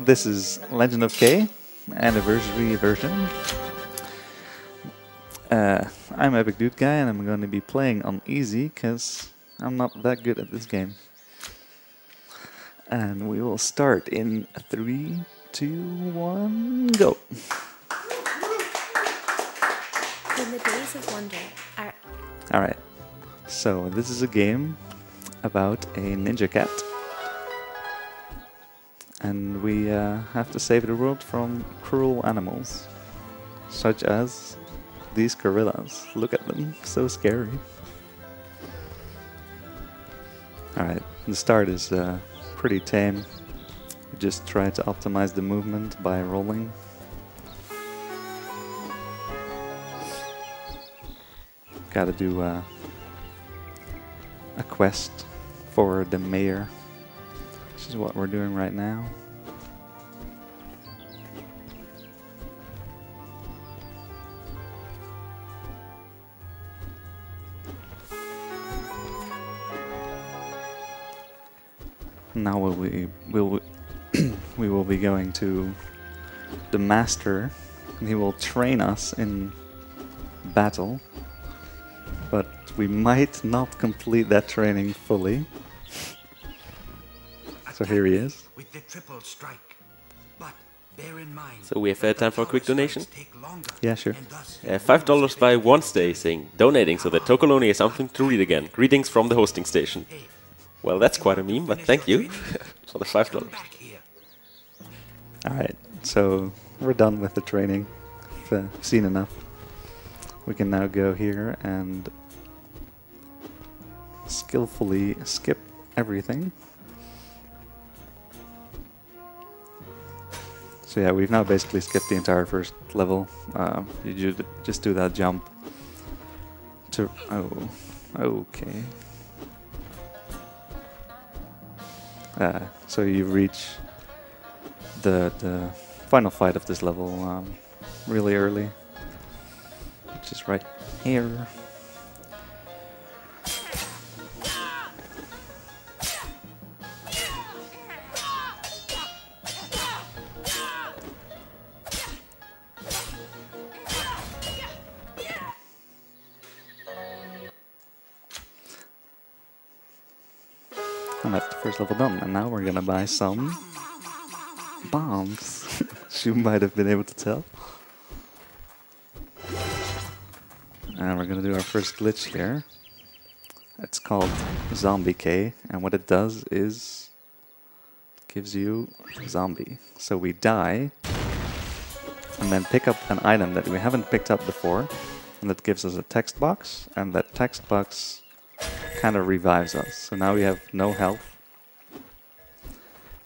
This is Legend of K anniversary version. I'm epicdudeguy and I'm going to be playing on easy because I'm not that good at this game. And we will start in 3, 2, 1, go. When the days of wonder are... Alright, so this is a game about a ninja cat. And we have to save the world from cruel animals, such as these gorillas. Look at them, so scary. Alright, the start is pretty tame. We just try to optimize the movement by rolling. Gotta do a quest for the mayor. This is what we're doing right now. Now we will be going to the master, and he will train us in battle. But we might not complete that training fully. So here he is. With the triple strike. But bear in mind, So we have time for a quick donation. Yeah, sure. $5 by Wednesday saying, donating so that Tokoloni has something to read again. Greetings from the hosting station. Well, that's quite a meme, but thank you for the $5. Alright, so we're done with the training. We've seen enough. We can now go here and skillfully skip everything. So yeah, we've now basically skipped the entire first level. You just do that jump to... Oh, okay. So you reach the final fight of this level really early, which is right here. And that's the first level done, and now we're gonna buy some bombs. You might have been able to tell. And we're gonna do our first glitch here. It's called Zombie K, and what it does is it gives you zombie. So we die, and then pick up an item that we haven't picked up before, and that gives us a text box, and that text box kind of revives us. So now we have no health,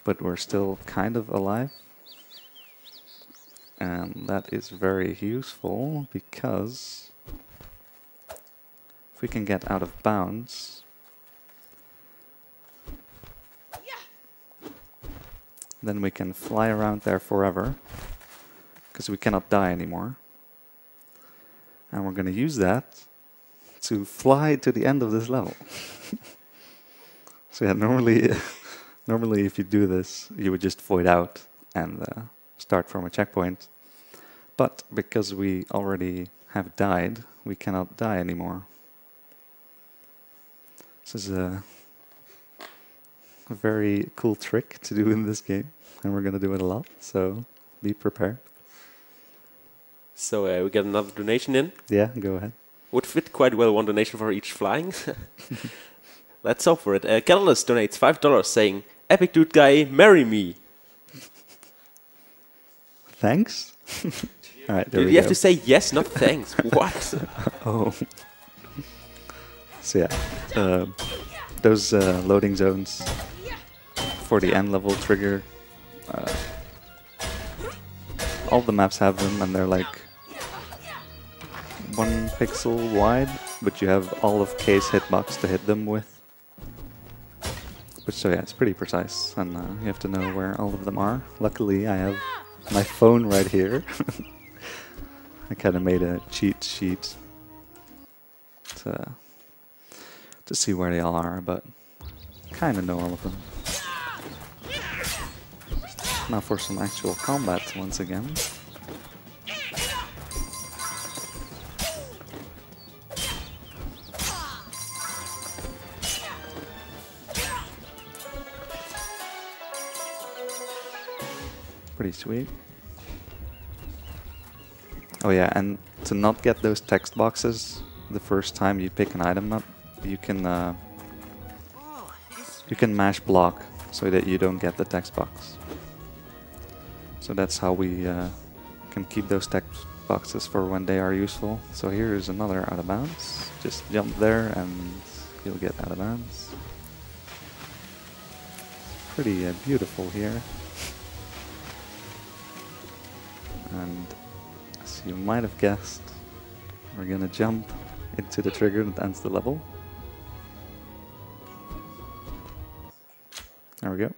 but we're still kind of alive. And that is very useful because if we can get out of bounds, then we can fly around there forever because we cannot die anymore. And we're going to use that to fly to the end of this level. So yeah, normally if you do this, you would just void out and start from a checkpoint. But because we already have died, we cannot die anymore. This is a very cool trick to do in this game, and we're going to do it a lot, so be prepared. So we got another donation in. Yeah, go ahead. Would fit quite well one donation for each flying. Let's hope for it. Catalyst donates $5 saying, epicdudeguy, marry me. Thanks. All right, there we You go. have to say yes, not thanks. What? Oh. So yeah, those loading zones for the end level trigger. All the maps have them, and they're like 1 pixel wide, but you have all of K's hitbox to hit them with. Which, so yeah, it's pretty precise, and you have to know where all of them are. Luckily, I have my phone right here. I kind of made a cheat sheet to see where they all are, but kind of know all of them. Now for some actual combat once again. Pretty sweet. Oh yeah, and to not get those text boxes the first time you pick an item up, you can mash block so that you don't get the text box. So that's how we can keep those text boxes for when they are useful. So here is another out of bounds. Just jump there and you'll get out of bounds. Pretty beautiful here. And as you might have guessed, we're gonna jump into the trigger that ends the level. There we go.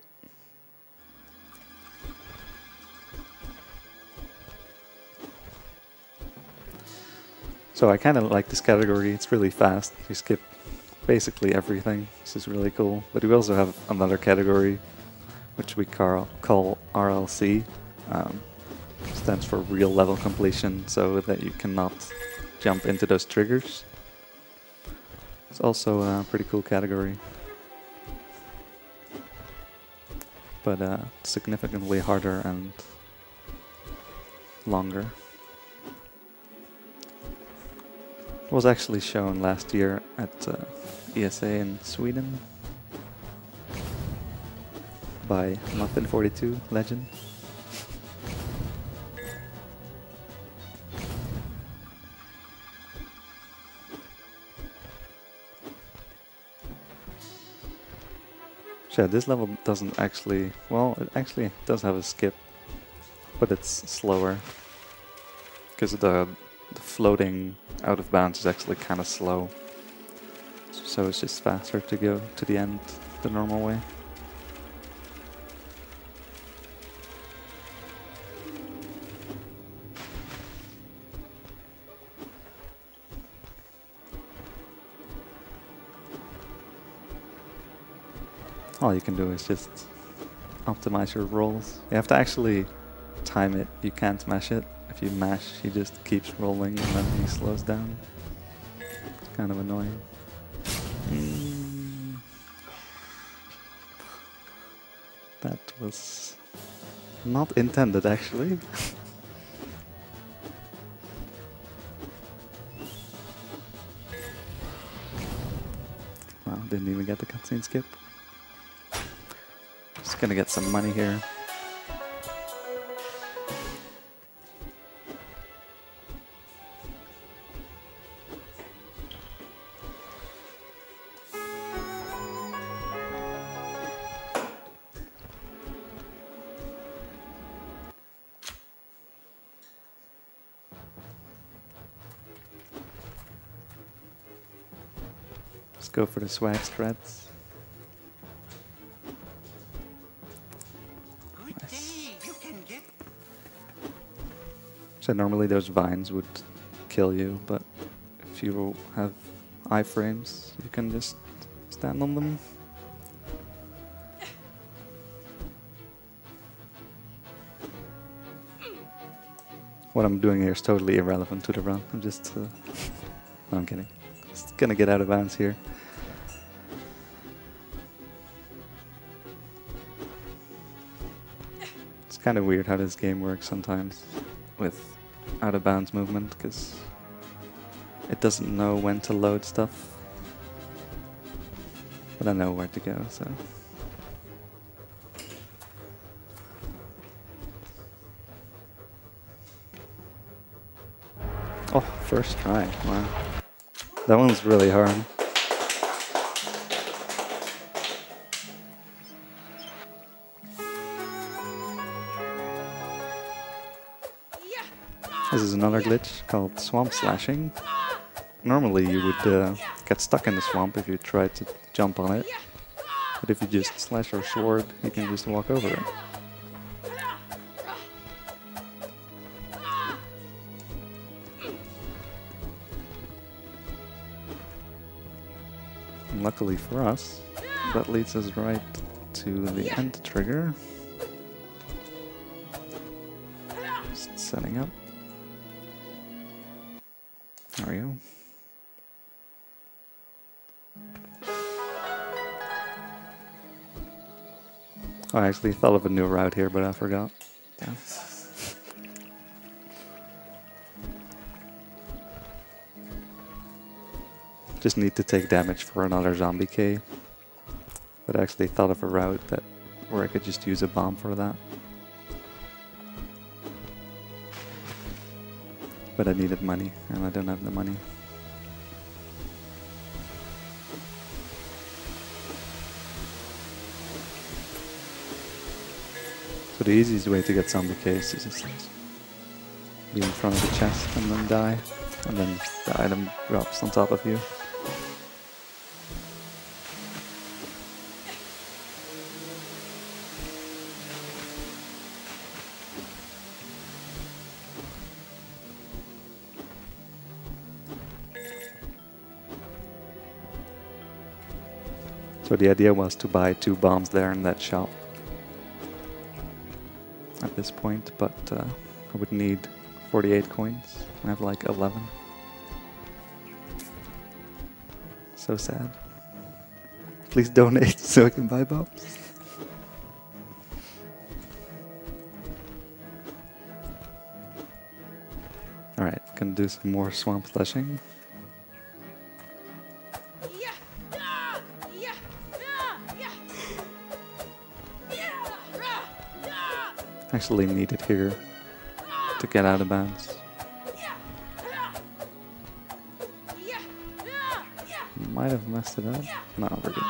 So I kind of like this category. It's really fast. You skip basically everything. This is really cool. But we also have another category, which we call RLC. Stands for real level completion, so that you cannot jump into those triggers. It's also a pretty cool category, but significantly harder and longer. It was actually shown last year at ESA in Sweden by Muffin42 Legend. So this level doesn't actually, well, it actually does have a skip, but it's slower because the floating out of bounds is actually kind of slow. So it's just faster to go to the end the normal way. All you can do is just optimize your rolls. You have to actually time it. You can't mash it. If you mash, he just keeps rolling and then he slows down. It's kind of annoying. That was not intended, actually. Wow, didn't even get the cutscene skip. Just gonna get some money here. Let's go for the swag strats. So normally those vines would kill you, but if you have iframes, you can just stand on them. What I'm doing here is totally irrelevant to the run. I'm just... no, I'm kidding. Just gonna get out of bounds here. It's kind of weird how this game works sometimes with out of bounds movement, because it doesn't know when to load stuff, but I know where to go, so. Oh, first try, wow. That one's really hard. This is another glitch called swamp slashing. Normally you would get stuck in the swamp if you tried to jump on it, but if you just slash your sword, you can just walk over it. And luckily for us, that leads us right to the end trigger. Just setting up. There we go. Oh, I actually thought of a new route here, but I forgot. Yeah. Just need to take damage for another zombie K. But I actually thought of a route that where I could just use a bomb for that. But I needed money, and I don't have the money. So the easiest way to get zombie Ks is just be in front of the chest and then die, and then the item drops on top of you. So the idea was to buy 2 bombs there in that shop at this point, but I would need 48 coins. I have like 11. So sad. Please donate so I can buy bombs. Alright, gonna do some more swamp fleshing. Actually need it here to get out of bounds. Might have messed it up. No, we're good.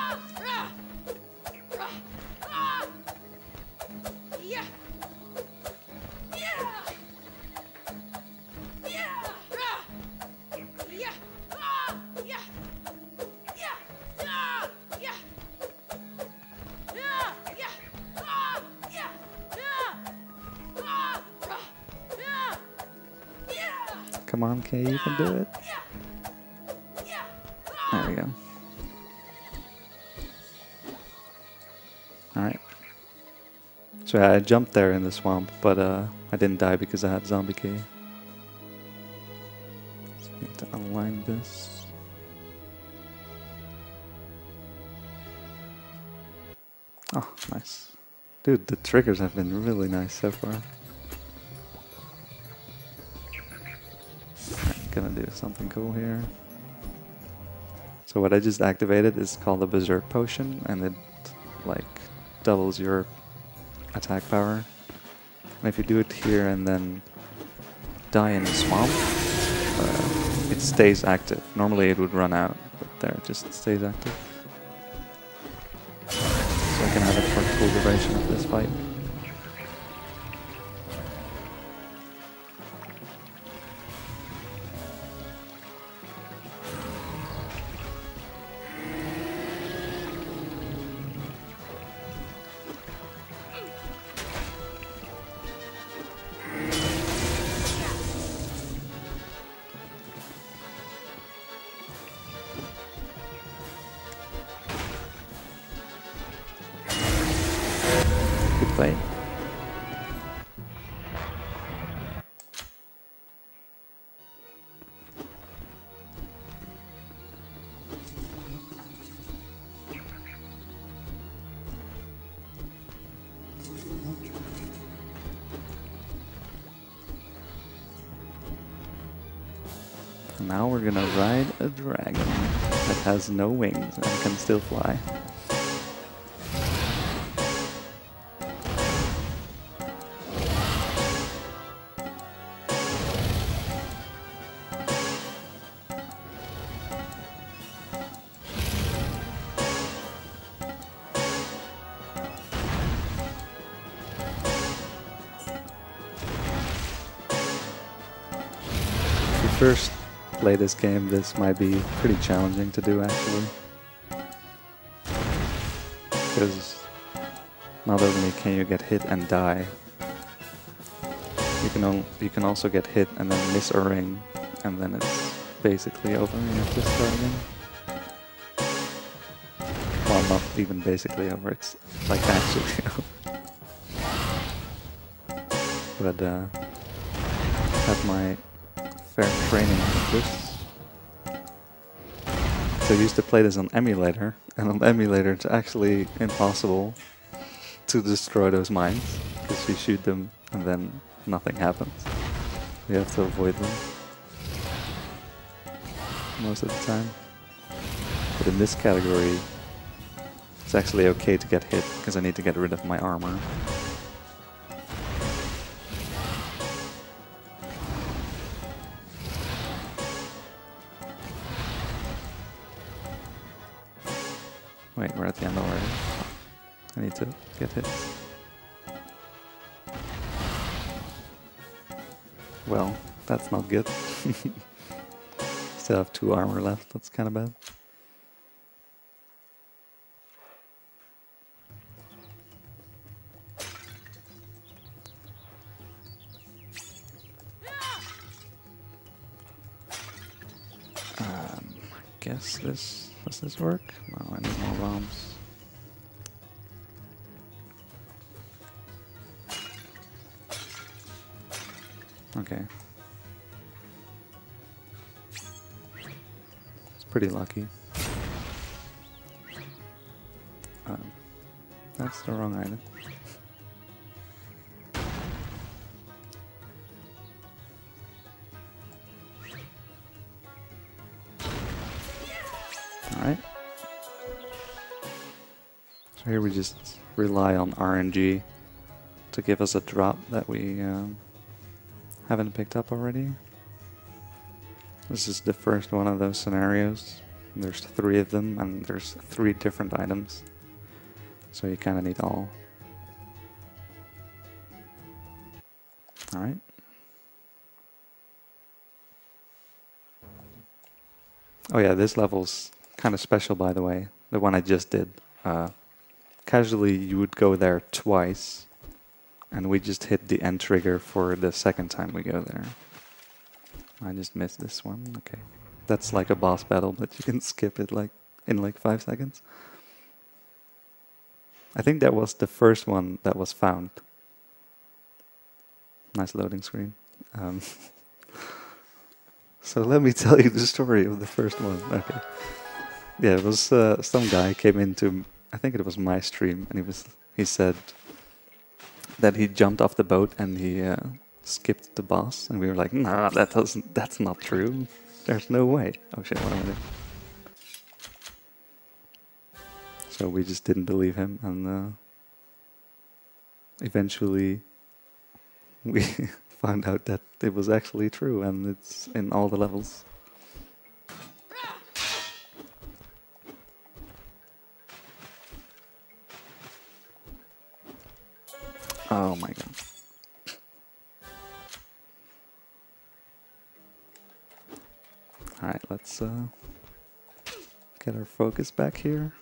Come on, Kay, you can do it. There we go. Alright. So yeah, I jumped there in the swamp, but I didn't die because I had zombie K. So I need to align this. Oh, nice. Dude, the triggers have been really nice so far. Gonna do something cool here. So what I just activated is called a Berserk Potion, and it like doubles your attack power. And if you do it here and then die in the swamp, it stays active. Normally it would run out, but there it just stays active. So I can have it for full duration of this fight. Fight. Now we're gonna ride a dragon that has no wings and can still fly. First play this game, this might be pretty challenging to do actually, because not only can you get hit and die, you can also get hit and then miss a ring, and then it's basically over and you have to start again. Well, not even basically over, it's like actually over. But had my fair training with this. So I used to play this on emulator, and on emulator it's actually impossible to destroy those mines, because you shoot them and then nothing happens. You have to avoid them most of the time. But in this category, it's actually okay to get hit, because I need to get rid of my armor. Wait, we're at the end already. I need to get hit. Well, that's not good. Still have 2 armor left, that's kind of bad. I guess this, does this work? No, I need more bombs. Okay. It's pretty lucky. That's the wrong item. Alright. So here we just rely on RNG to give us a drop that we haven't picked up already. This is the first one of those scenarios. There's 3 of them, and there's 3 different items. So you kind of need all. Alright. Oh yeah, this level's kind of special, by the way. The one I just did. Casually, you would go there twice, and we just hit the end trigger for the second time we go there. I just missed this one. Okay. That's like a boss battle, but you can skip it like in like 5 seconds. I think that was the first one that was found. Nice loading screen. So let me tell you the story of the first one. Okay. Yeah, it was some guy came into, I think it was my stream, and he said that he jumped off the boat and he skipped the boss, and we were like, nah, that's not true. There's no way. Oh shit, what am I doing? So we just didn't believe him, and eventually we found out that it was actually true, and it's in all the levels. Oh my god. Alright, let's get our focus back here.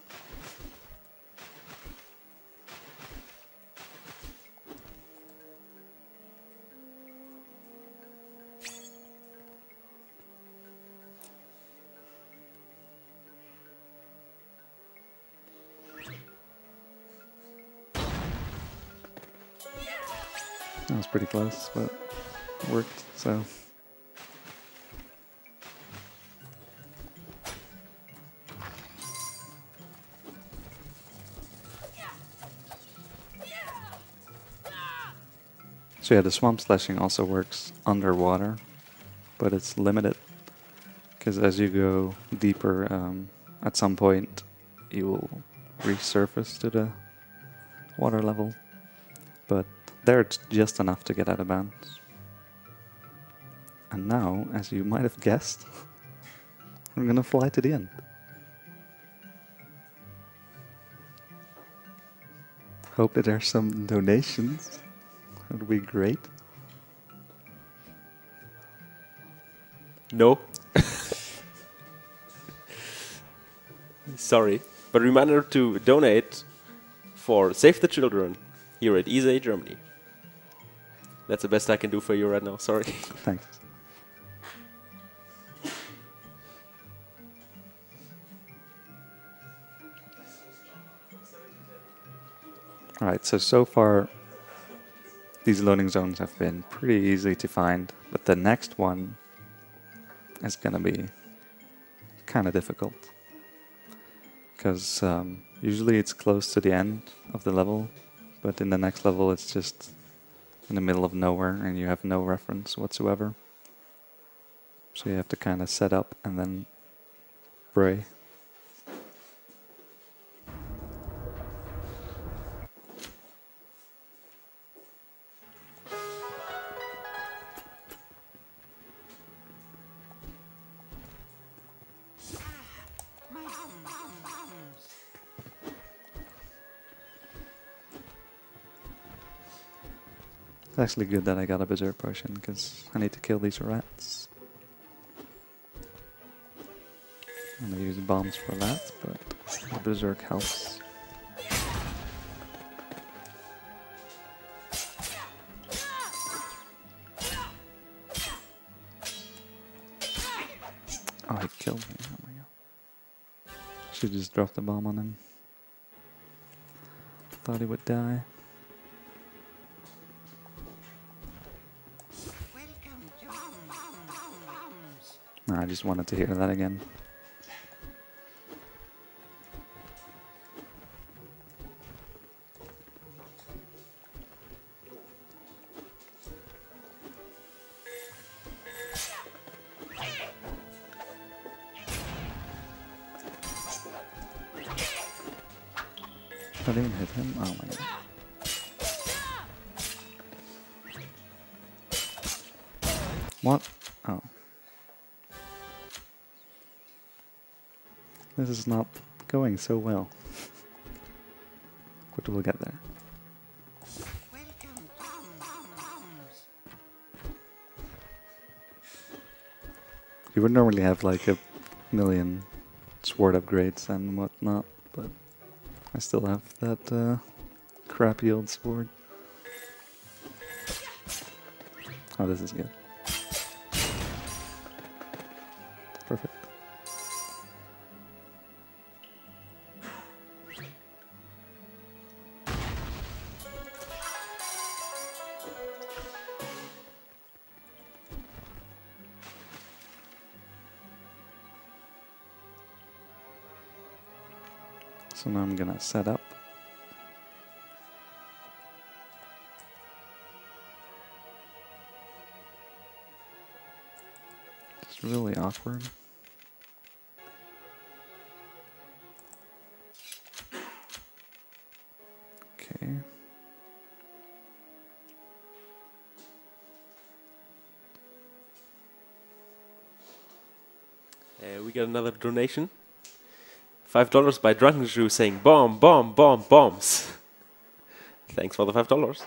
That was pretty close, but it worked, so. So yeah, the swamp slashing also works underwater, but it's limited, because as you go deeper, at some point you will resurface to the water level, but there it's just enough to get out of bounds. And now, as you might have guessed, we're gonna fly to the end. Hope that there's some donations. That would be great. No. Sorry. But reminder to donate for Save the Children here at ESA Germany. That's the best I can do for you right now. Sorry. Thanks. Alright, so far these loading zones have been pretty easy to find, but the next one is gonna be kind of difficult. Because usually it's close to the end of the level, but in the next level it's just in the middle of nowhere and you have no reference whatsoever. So you have to kind of set up and then pray. It's actually good that I got a berserk potion, because I need to kill these rats. I'm gonna use bombs for that, but the berserk helps. Oh, he killed me. Oh my god. Should just drop the bomb on him. Thought he would die. No, I just wanted to hear that again. I didn't hit him. Oh my god. What? Oh. This is not going so well. But we'll get there. You would normally have like a million sword upgrades and whatnot, but I still have that crappy old sword. Oh, this is good. Perfect. So now I'm gonna set up. It's really awkward. Okay. We got another donation. $5 by Drunken Jew saying bomb, bomb, bomb, bombs. Thanks for the $5.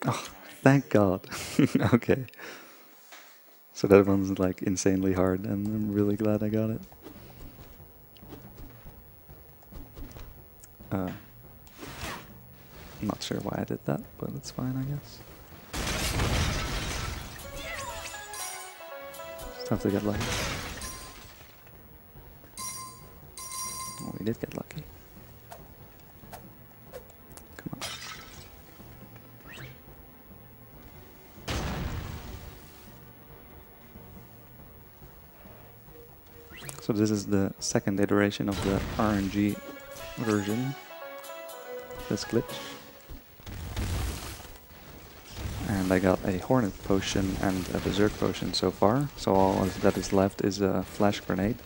Oh, thank God. Okay. So that one's like insanely hard, and I'm really glad I got it. I'm not sure why I did that, but it's fine, I guess. Just have to get lucky. Oh, we did get lucky. Come on. So this is the second iteration of the RNG version. This glitch. And I got a Hornet potion and a Berserk potion so far. So all that is left is a flash grenade.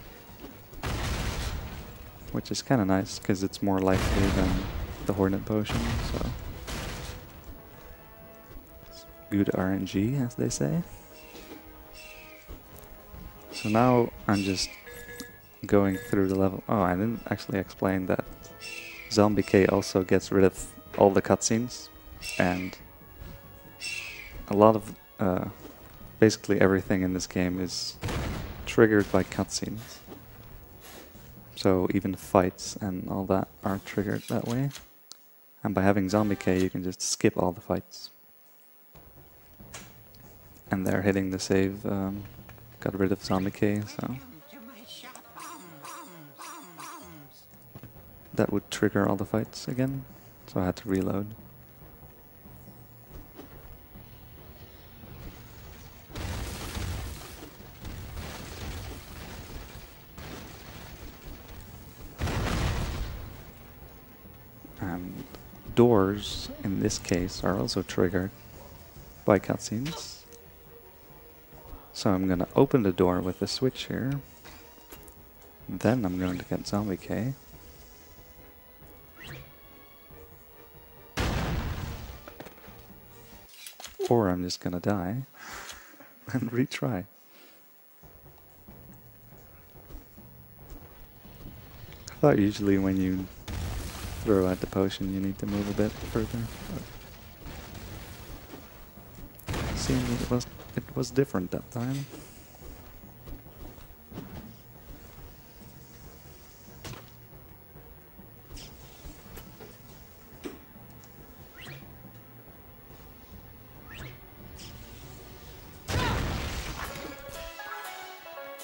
Which is kind of nice, because it's more likely than the Hornet potion, so... It's good RNG, as they say. So now I'm just going through the level... Oh, I didn't actually explain that Zombie K also gets rid of all the cutscenes, and a lot of... basically everything in this game is triggered by cutscenes. So even fights and all that are triggered that way. And by having Zombie K, you can just skip all the fights. And they're hitting the save. Got rid of Zombie K, so that would trigger all the fights again. So I had to reload. doors, in this case, are also triggered by cutscenes. So I'm gonna open the door with the switch here. Then I'm going to get Zombie K. Or I'm just gonna die and retry. I thought usually when you throw out the potion you need to move a bit further. But it seemed it was different that time.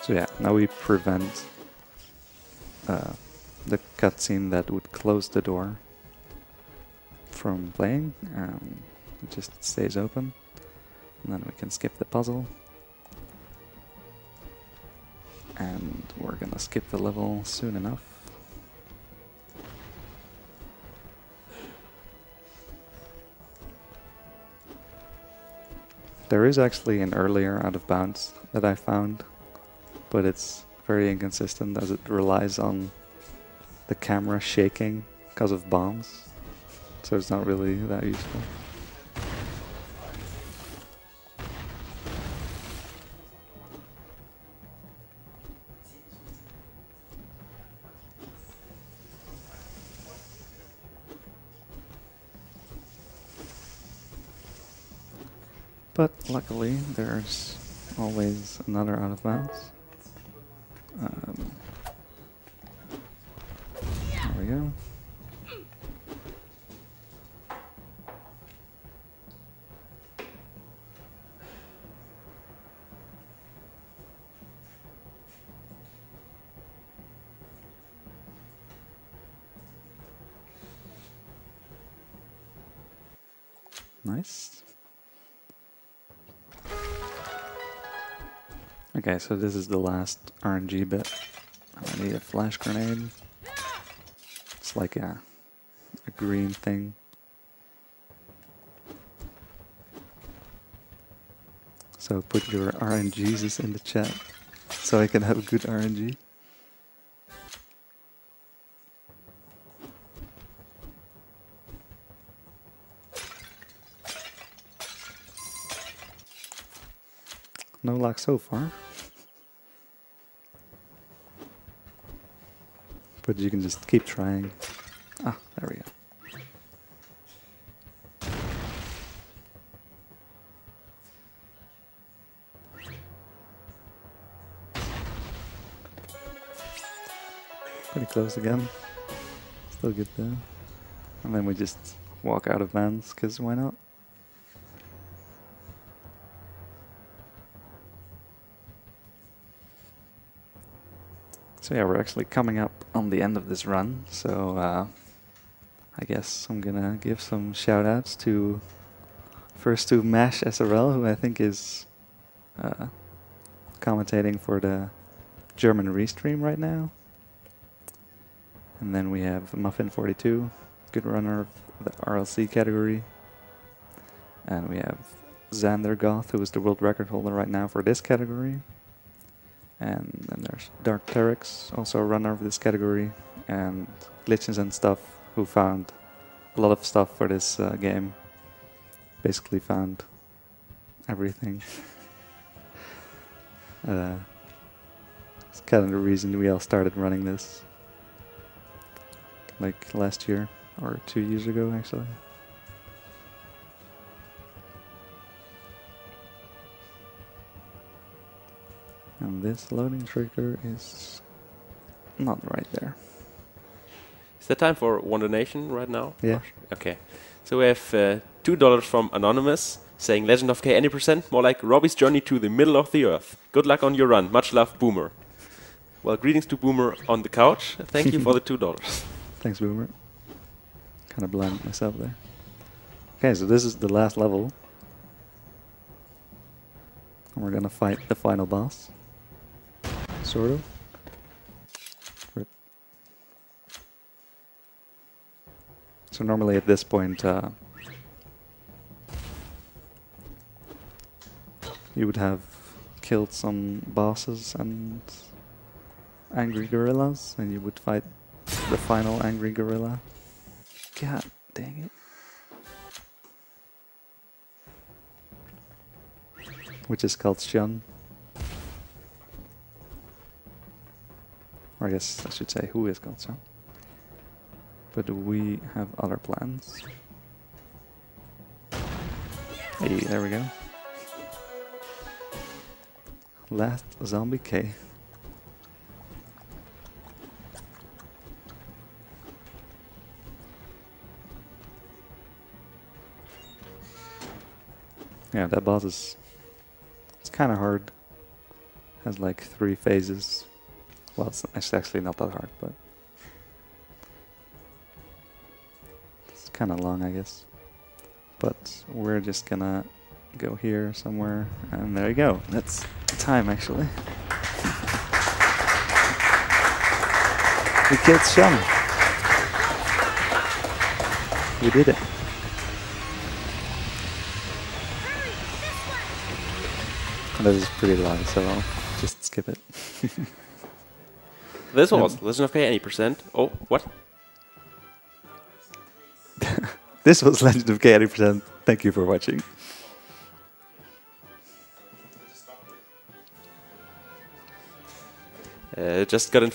So yeah, now we prevent the cutscene that would close the door from playing. It just stays open, and then we can skip the puzzle. And we're gonna skip the level soon enough. There is actually an earlier out of bounds that I found, but it's very inconsistent as it relies on the camera shaking because of bombs, so it's not really that useful. But luckily there's always another out of bounds. There we go. Nice. Okay, so this is the last RNG bit. I need a flash grenade. It's like a green thing. So put your RNGs in the chat so I can have good RNG. No luck so far. But you can just keep trying. Ah, there we go. Pretty close again. Still good though. And then we just walk out of bounds, because why not? So yeah, we're actually coming up on the end of this run, so I guess I'm gonna give some shout outs to first to Mash SRL, who I think is commentating for the German restream right now. And then we have Muffin42, good runner of the RLC category. And we have Xander Goth, who is the world record holder right now for this category. And then there's Dark Terex, also a runner of this category, and Glitches and Stuff, who found a lot of stuff for this game. Basically found everything. It's kind of the reason we all started running this. Like last year, or 2 years ago actually. And this loading trigger is not right there. Is that time for one donation right now? Yeah. Okay. So we have $2 from Anonymous saying Legend of K any percent, more like Robbie's journey to the middle of the earth. Good luck on your run. Much love, Boomer. Well, greetings to Boomer on the couch. Thank you for the $2. Thanks, Boomer. Kind of blinded myself there. Okay, so this is the last level. And we're gonna fight the final boss. Sort of. So normally at this point, you would have killed some bosses and angry gorillas, and you would fight the final angry gorilla. God dang it. Which is called Shun. Or I guess I should say who is called Shun. But we have other plans. Hey, there we go. Last zombie K. Yeah, that boss is... it's kind of hard. Has like 3 phases. Well, it's actually not that hard, but... it's kind of long, I guess. But we're just gonna go here somewhere, and there you go. That's time, actually. We killed Shun. We did it. That is pretty long, so I'll just skip it. This was Legend of K any percent. Oh, what? This was Legend of K 80%. Thank you for watching. Just got in.